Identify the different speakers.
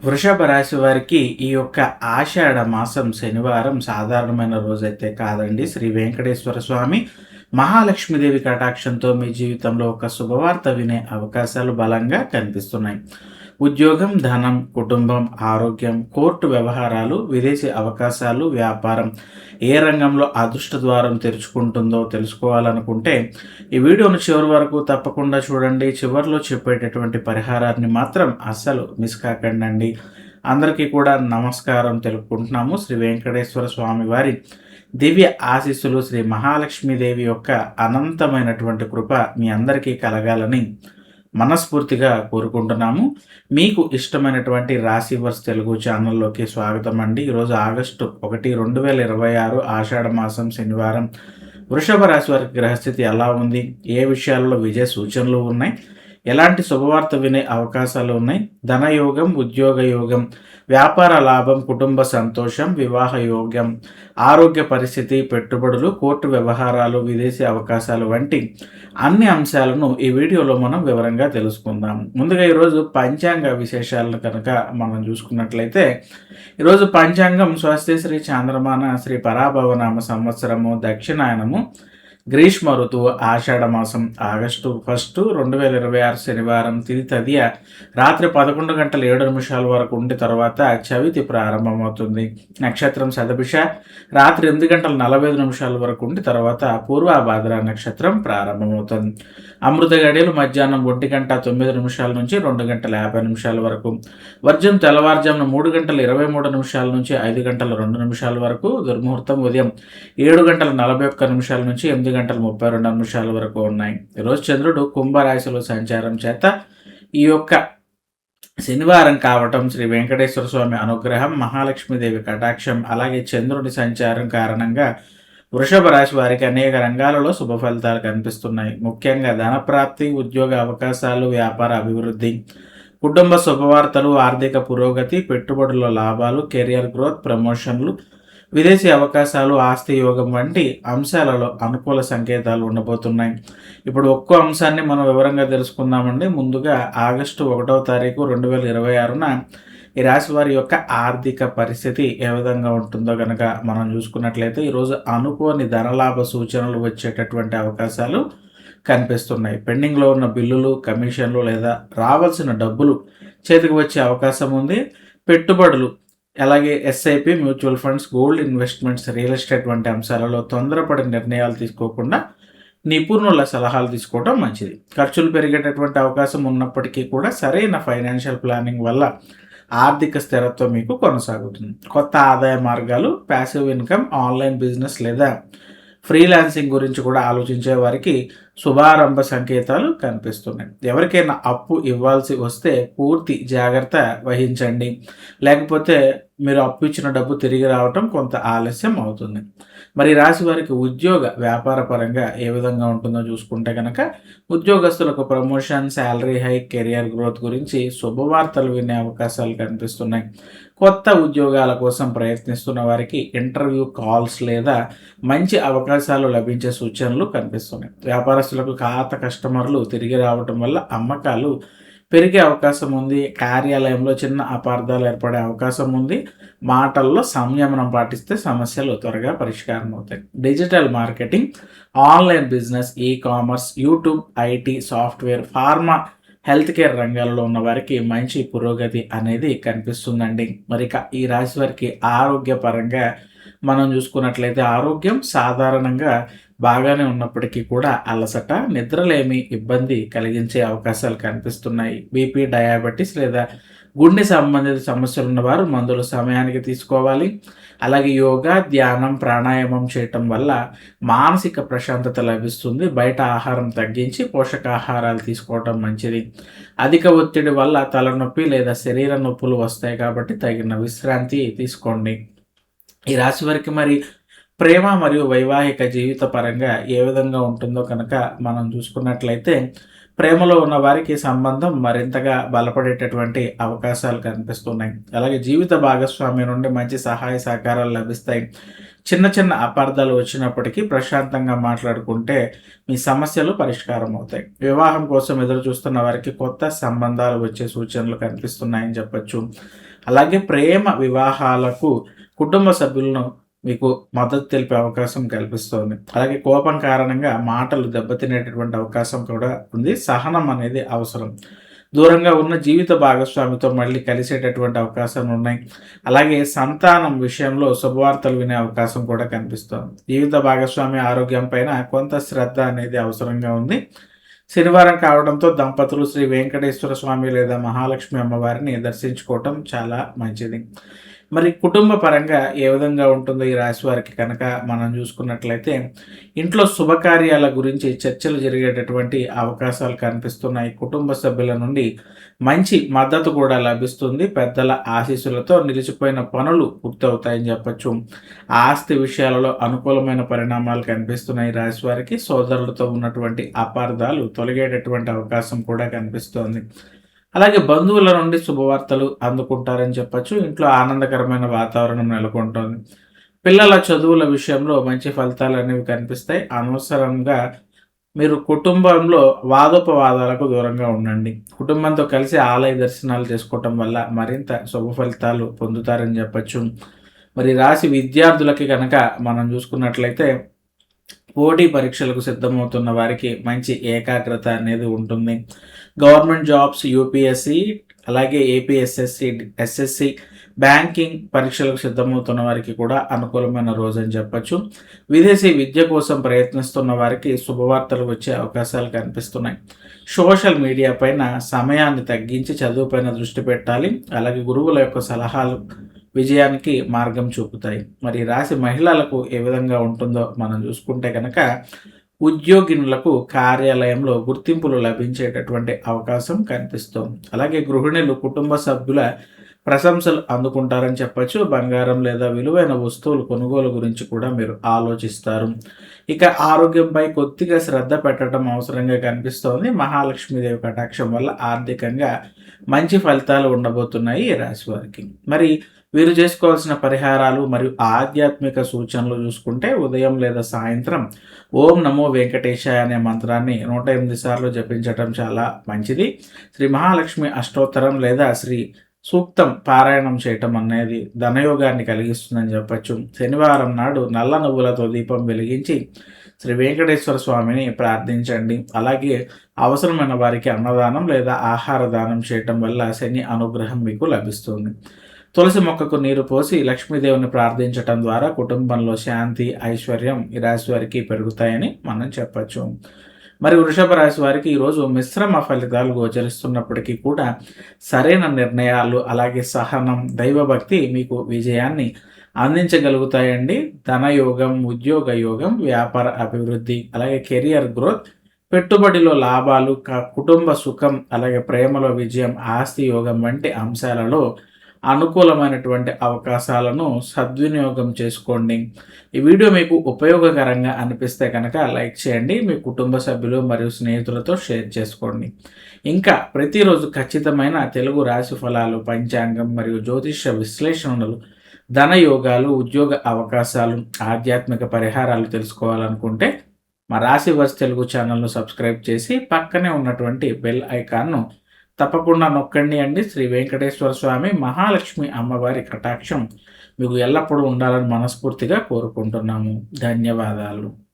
Speaker 1: వృషభ రాశి వారికి ఈ యొక్క ఆషాఢ మాసం శనివారం సాధారణమైన రోజైతే కాదండి. శ్రీ వెంకటేశ్వర స్వామి, మహాలక్ష్మీదేవి కటాక్షంతో మీ జీవితంలో ఒక శుభవార్త వినే అవకాశాలు బలంగా కనిపిస్తున్నాయి. ఉద్యోగం, ధనం, కుటుంబం, ఆరోగ్యం, కోర్టు వ్యవహారాలు, విదేశీ అవకాశాలు, వ్యాపారం ఏ రంగంలో అదృష్ట ద్వారం తెరుచుకుంటుందో తెలుసుకోవాలనుకుంటే ఈ వీడియోను చివరి వరకు తప్పకుండా చూడండి. చివరిలో చెప్పేటటువంటి పరిహారాన్ని మాత్రం అస్సలు మిస్ కాకండి. అందరికీ కూడా నమస్కారం తెలుపుకుంటున్నాము. శ్రీ వెంకటేశ్వర స్వామి వారి దివ్య ఆశీస్సులు, శ్రీ మహాలక్ష్మీదేవి యొక్క అనంతమైనటువంటి కృప మీ అందరికీ కలగాలని మనస్ఫూర్తిగా కోరుకుంటున్నాము. మీకు ఇష్టమైనటువంటి రాశివర్స్ తెలుగు ఛానల్లోకి స్వాగతం అండి. ఈరోజు ఆగస్టు 1, 2026 ఆషాఢ మాసం శనివారం. వృషభ రాశి వారికి గ్రహస్థితి ఎలా ఉంది, ఏ విషయాల్లో విజయ సూచనలు ఉన్నాయి, ఎలాంటి శుభవార్త వినే అవకాశాలు ఉన్నాయి, ధనయోగం, ఉద్యోగ యోగం, వ్యాపార లాభం, కుటుంబ సంతోషం, వివాహ యోగం, ఆరోగ్య పరిస్థితి, పెట్టుబడులు, కోర్టు వ్యవహారాలు, విదేశీ అవకాశాలు వంటి అన్ని అంశాలను ఈ వీడియోలో మనం వివరంగా తెలుసుకుందాం. ముందుగా ఈరోజు పంచాంగ విశేషాలను కనుక మనం చూసుకున్నట్లయితే ఈరోజు పంచాంగం స్వస్తి శ్రీ చాంద్రమాన శ్రీ పరాభవనామ సంవత్సరము దక్షిణాయనము గ్రీష్మ ఋతువు ఆషాఢ మాసం ఆగస్టు 1, 2026 శనివారం తిథి తదియ రాత్రి 11 గంటల 7 నిమిషాల వరకు ఉండి తర్వాత చవితి ప్రారంభమవుతుంది. నక్షత్రం శతభిష రాత్రి 8 గంటల 45 నిమిషాల వరకు ఉండి తర్వాత పూర్వభాద్ర నక్షత్రం ప్రారంభమవుతుంది. అమృత గడియలు మధ్యాహ్నం 1 గంట 9 నిమిషాల నుంచి 2 గంటల 50 నిమిషాల వరకు, వర్జం తెల్లవారుజామున 3 గంటల 23 నిమిషాల నుంచి 5 గంటల 2 నిమిషాల వరకు, దుర్ముహూర్తం ఉదయం 7 గంటల 41 నిమిషాల నుంచి 8 గంటల 32 నిమిషాల వరకు ఉన్నాయి. ఈరోజు చంద్రుడు కుంభరాశిలో సంచారం చేత ఈ యొక్క శనివారం కావటం, శ్రీ వెంకటేశ్వర స్వామి అనుగ్రహం, మహాలక్ష్మీదేవి కటాక్షం, అలాగే చంద్రుడి సంచారం కారణంగా వృషభ రాశి వారికి అనేక రంగాలలో శుభ ఫలితాలు కనిపిస్తున్నాయి. ముఖ్యంగా ధనప్రాప్తి, ఉద్యోగ అవకాశాలు, వ్యాపార అభివృద్ధి, కుటుంబ శుభవార్తలు, ఆర్థిక పురోగతి, పెట్టుబడుల లాభాలు, కెరియర్ గ్రోత్, ప్రమోషన్లు, విదేశీ అవకాశాలు, ఆస్తి యోగం వంటి అంశాలలో అనుకూల సంకేతాలు ఉండబోతున్నాయి. ఇప్పుడు ఒక్కో అంశాన్ని మనం వివరంగా తెలుసుకుందామండి. ముందుగా ఆగస్టు 1వ తారీఖు 2026న ఈ రాశి వారి యొక్క ఆర్థిక పరిస్థితి ఏ విధంగా ఉంటుందో కనుక మనం చూసుకున్నట్లయితే ఈరోజు అనుకోని ధనలాభ సూచనలు వచ్చేటటువంటి అవకాశాలు కనిపిస్తున్నాయి. పెండింగ్లో ఉన్న బిల్లులు, కమిషన్లు లేదా రావాల్సిన డబ్బులు చేతికి వచ్చే అవకాశం ఉంది. పెట్టుబడులు, అలాగే SIP, mutual funds, gold investments, real estate వంటి అంశాలలో తొందరపడి నిర్ణయాలు తీసుకోకుండా నిపుణుల సలహాలు తీసుకోవడం మంచిది. ఖర్చులు పెరిగేటటువంటి అవకాశం ఉన్నప్పటికీ కూడా సరైన ఫైనాన్షియల్ ప్లానింగ్ వల్ల ఆర్థిక స్థిరత్వం మీకు కొనసాగుతుంది. కొత్త ఆదాయ మార్గాలు, ప్యాసివ్ ఇన్కమ్, ఆన్లైన్ బిజినెస్ లేదా ఫ్రీలాన్సింగ్ గురించి కూడా ఆలోచించే వారికి శుభారంభ సంకేతాలు కనిపిస్తున్నాయి. ఎవరికైనా అప్పు ఇవ్వాల్సి వస్తే పూర్తి జాగ్రత్త వహించండి, లేకపోతే మీరు అప్పు ఇచ్చిన డబ్బు తిరిగి రావటం కొంత ఆలస్యం అవుతుంది. మరి రాశి వారికి ఉద్యోగ వ్యాపార పరంగా ఏ విధంగా ఉంటుందో చూసుకుంటే కనుక ఉద్యోగస్తులకు promotion, salary hike, career growth గురించి శుభవార్తలు వినే అవకాశాలు కనిపిస్తున్నాయి. కొత్త ఉద్యోగాల కోసం ప్రయత్నిస్తున్న వారికి ఇంటర్వ్యూ కాల్స్ లేదా మంచి అవకాశాలు లభించే సూచనలు కనిపిస్తున్నాయి. వ్యాపారస్తులకు ఖాతా కస్టమర్లు తిరిగి రావటం వల్ల అమ్మకాలు పెరిగే అవకాశం ఉంది. కార్యాలయంలో చిన్న అపార్థాలు ఏర్పడే అవకాశం ఉంది. మాటల్లో సంయమనం పాటిస్తే సమస్యలు త్వరగా పరిష్కారం అవుతాయి. Digital marketing, online business, e commerce, YouTube, IT, software, pharma, health care రంగాల్లో ఉన్న వారికి మంచి పురోగతి అనేది కనిపిస్తుందండి. మరి ఈ రాశి వారికి ఆరోగ్యపరంగా మనం చూసుకున్నట్లయితే ఆరోగ్యం సాధారణంగా బాగానే ఉన్నప్పటికీ కూడా అలసట, నిద్రలేమి ఇబ్బంది కలిగించే అవకాశాలు కనిపిస్తున్నాయి. బీపీ, డయాబెటీస్ లేదా గుండె సంబంధిత సమస్యలు ఉన్నవారు మందులు సమయానికి తీసుకోవాలి. అలాగే యోగా, ధ్యానం, ప్రాణాయామం చేయటం వల్ల మానసిక ప్రశాంతత లభిస్తుంది. బయట ఆహారం తగ్గించి పోషకాహారాలు తీసుకోవటం మంచిది. అధిక ఒత్తిడి వల్ల తలనొప్పి లేదా శరీర నొప్పులు వస్తాయి కాబట్టి తగిన విశ్రాంతి తీసుకోండి. ఈ రాశి వారికి మరి ప్రేమ మరియు వైవాహిక జీవిత పరంగా ఏ విధంగా ఉంటుందో కనుక మనం చూసుకున్నట్లయితే ప్రేమలో ఉన్న వారికి సంబంధం మరింతగా బలపడేటటువంటి అవకాశాలు కనిపిస్తున్నాయి. అలాగే జీవిత భాగస్వామి నుండి మంచి సహాయ సహకారాలు లభిస్తాయి. చిన్న చిన్న అపార్థాలు వచ్చినప్పటికీ ప్రశాంతంగా మాట్లాడుకుంటే మీ సమస్యలు పరిష్కారం అవుతాయి. వివాహం కోసం ఎదురు చూస్తున్న వారికి కొత్త సంబంధాలు వచ్చే సూచనలు కనిపిస్తున్నాయని చెప్పొచ్చు. అలాగే ప్రేమ వివాహాలకు కుటుంబ సభ్యులను మీకు మద్దతు తెలిపే అవకాశం కల్పిస్తుంది. అలాగే కోపం కారణంగా మాటలు దెబ్బతినేటటువంటి అవకాశం కూడా ఉంది. సహనం అనేది అవసరం. దూరంగా ఉన్న జీవిత భాగస్వామితో మళ్ళీ కలిసేటటువంటి అవకాశాలు ఉన్నాయి. అలాగే సంతానం విషయంలో శుభవార్తలు వినే అవకాశం కూడా కనిపిస్తోంది. జీవిత భాగస్వామి ఆరోగ్యం పైన కొంత శ్రద్ధ అనేది అవసరంగా ఉంది. శనివారం కావడంతో దంపతులు శ్రీ వెంకటేశ్వర స్వామి లేదా మహాలక్ష్మి అమ్మవారిని దర్శించుకోవటం చాలా మంచిది. మరి కుటుంబ పరంగా ఏ విధంగా ఉంటుందో ఈ రాశి వారికి కనుక మనం చూసుకున్నట్లయితే, ఇంట్లో శుభకార్యాల గురించి చర్చలు జరిగేటటువంటి అవకాశాలు కనిపిస్తున్నాయి. కుటుంబ సభ్యుల నుండి మంచి మద్దతు కూడా లభిస్తుంది. పెద్దల ఆశీస్సులతో నిలిచిపోయిన పనులు పూర్తవుతాయని చెప్పచ్చు. ఆస్తి విషయాలలో అనుకూలమైన పరిణామాలు కనిపిస్తున్నాయి. రాశి వారికి సోదరులతో ఉన్నటువంటి అపార్థాలు తొలగేటటువంటి అవకాశం కూడా కనిపిస్తోంది. అలాగే బంధువుల నుండి శుభవార్తలు అందుకుంటారని చెప్పచ్చు. ఇంట్లో ఆనందకరమైన వాతావరణం నెలకొంటుంది. పిల్లల చదువుల విషయంలో మంచి ఫలితాలు అనేవి కనిపిస్తాయి. అనవసరంగా మీరు కుటుంబంలో వాదోపవాదాలకు దూరంగా ఉండండి. కుటుంబంతో కలిసి ఆలయ దర్శనాలు చేసుకోవటం వల్ల మరింత శుభ ఫలితాలు పొందుతారని చెప్పచ్చు. మరి రాశి విద్యార్థులకి కనుక మనం చూసుకున్నట్లయితే, పోటీ పరీక్షలకు సిద్ధమవుతున్న వారికి మంచి ఏకాగ్రత అనేది ఉంటుంది. గవర్నమెంట్ జాబ్స్, యూపీఎస్సి, అలాగే ఏపీఎస్ఎస్సి, ఎస్ఎస్సి, బ్యాంకింగ్ పరీక్షలకు సిద్ధమవుతున్న వారికి కూడా అనుకూలమైన రోజు అని చెప్పచ్చు. విదేశీ విద్య కోసం ప్రయత్నిస్తున్న వారికి శుభవార్తలు వచ్చే అవకాశాలు కనిపిస్తున్నాయి. సోషల్ మీడియా పైన సమయాన్ని తగ్గించి చదువుపైన దృష్టి పెట్టాలి. అలాగే గురువుల యొక్క సలహాలు విజయానికి మార్గం చూపుతాయి. మరి రాశి మహిళలకు ఏ విధంగా ఉంటుందో మనం చూసుకుంటే కనుక, ఉద్యోగినులకు కార్యాలయంలో గుర్తింపులు లభించేటటువంటి అవకాశం కనిపిస్తోంది. అలాగే గృహిణులు కుటుంబ సభ్యుల ప్రశంసలు అందుకుంటారని చెప్పచ్చు. బంగారం లేదా విలువైన వస్తువులు కొనుగోలు గురించి కూడా మీరు ఆలోచిస్తారు. ఇక ఆరోగ్యంపై కొద్దిగా శ్రద్ధ పెట్టడం అవసరంగా కనిపిస్తోంది. మహాలక్ష్మీదేవి కటాక్షం వల్ల ఆర్థికంగా మంచి ఫలితాలు ఉండబోతున్నాయి ఈ రాశి వారికి. మరి వీరు చేసుకోవాల్సిన పరిహారాలు మరియు ఆధ్యాత్మిక సూచనలు చూసుకుంటే, ఉదయం లేదా సాయంత్రం ఓం నమో వెంకటేశాయ అనే మంత్రాన్ని 108 సార్లు జపించటం చాలా మంచిది. శ్రీ మహాలక్ష్మి అష్టోత్తరం లేదా శ్రీ సూక్తం పారాయణం చేయటం అనేది ధనయోగాన్ని కలిగిస్తుందని చెప్పచ్చు. శనివారం నాడు నల్ల నువ్వులతో దీపం వెలిగించి శ్రీ వెంకటేశ్వర స్వామిని ప్రార్థించండి. అలాగే అవసరమైన వారికి అన్నదానం లేదా ఆహార దానం చేయటం వల్ల శని అనుగ్రహం మీకు లభిస్తుంది. తులసి మొక్కకు నీరు పోసి లక్ష్మీదేవిని ప్రార్థించటం ద్వారా కుటుంబంలో శాంతి, ఐశ్వర్యం ఈ రాశి వారికి పెరుగుతాయని మనం చెప్పచ్చు. మరి వృషభ రాశి వారికి ఈరోజు మిశ్రమ ఫలితాలు గోచరిస్తున్నప్పటికీ కూడా సరైన నిర్ణయాలు, అలాగే సహనం, దైవభక్తి మీకు విజయాన్ని అందించగలుగుతాయండి. ధనయోగం, ఉద్యోగ యోగం, వ్యాపార అభివృద్ధి, అలాగే కెరియర్ గ్రోత్, పెట్టుబడిలో లాభాలు, కుటుంబ సుఖం, అలాగే ప్రేమలో విజయం, ఆస్తి యోగం వంటి అంశాలలో అనుకూలమైనటువంటి అవకాశాలను సద్వినియోగం చేసుకోండి. ఈ వీడియో మీకు ఉపయోగకరంగా అనిపిస్తే కనుక లైక్ చేయండి. మీ కుటుంబ సభ్యులు మరియు స్నేహితులతో షేర్ చేసుకోండి. ఇంకా ప్రతిరోజు ఖచ్చితమైన తెలుగు రాశి ఫలాలు, పంచాంగం మరియు జ్యోతిష్య విశ్లేషణలు, ధనయోగాలు, ఉద్యోగ అవకాశాలు, ఆధ్యాత్మిక పరిహారాలు తెలుసుకోవాలనుకుంటే మా రాశి వర్స్ తెలుగు ఛానల్ను సబ్స్క్రైబ్ చేసి పక్కనే ఉన్నటువంటి బెల్ ఐకాన్ను తప్పకుండా నొక్కండి అండి. శ్రీ వెంకటేశ్వర స్వామి, మహాలక్ష్మి అమ్మవారి కటాక్షం మీకు ఎల్లప్పుడూ ఉండాలని మనస్ఫూర్తిగా కోరుకుంటున్నాము. ధన్యవాదాలు.